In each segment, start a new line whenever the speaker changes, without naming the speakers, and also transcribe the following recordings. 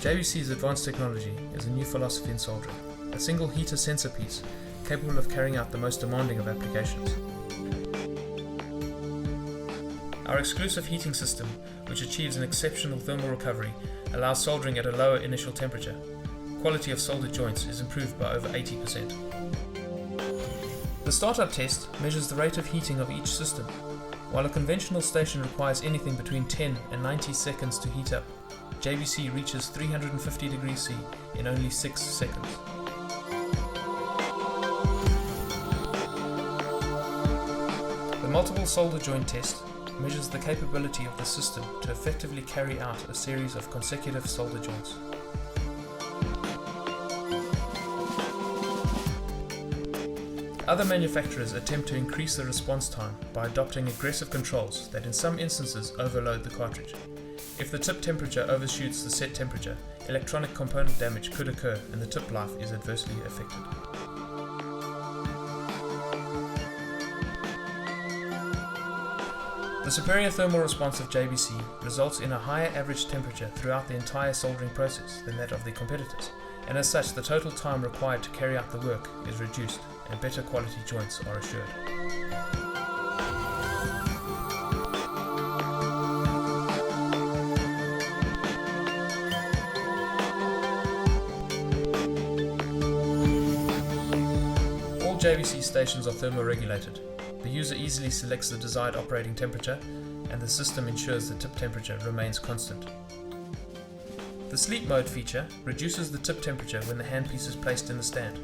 JBC's advanced technology is a new philosophy in soldering, a single heater sensor piece capable of carrying out the most demanding of applications. Our exclusive heating system, which achieves an exceptional thermal recovery, allows soldering at a lower initial temperature. Quality of soldered joints is improved by over 80%. The startup test measures the rate of heating of each system. While a conventional station requires anything between 10 and 90 seconds to heat up, JBC reaches 350 degrees C in only 6 seconds. The multiple solder joint test measures the capability of the system to effectively carry out a series of consecutive solder joints. Other manufacturers attempt to increase the response time by adopting aggressive controls that in some instances overload the cartridge. If the tip temperature overshoots the set temperature, electronic component damage could occur and the tip life is adversely affected. The superior thermal response of JBC results in a higher average temperature throughout the entire soldering process than that of the competitors, and as such the total time required to carry out the work is reduced and better quality joints are assured. All JBC stations are thermoregulated. The user easily selects the desired operating temperature and the system ensures the tip temperature remains constant. The sleep mode feature reduces the tip temperature when the handpiece is placed in the stand.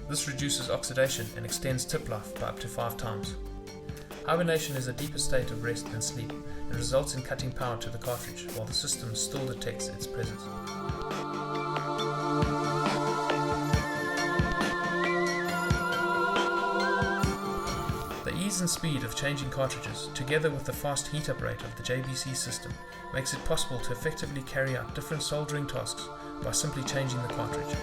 This reduces oxidation and extends tip life by up to 5 times. Hibernation is a deeper state of rest than sleep and results in cutting power to the cartridge while the system still detects its presence. The ease and speed of changing cartridges, together with the fast heat-up rate of the JBC system, makes it possible to effectively carry out different soldering tasks by simply changing the cartridge.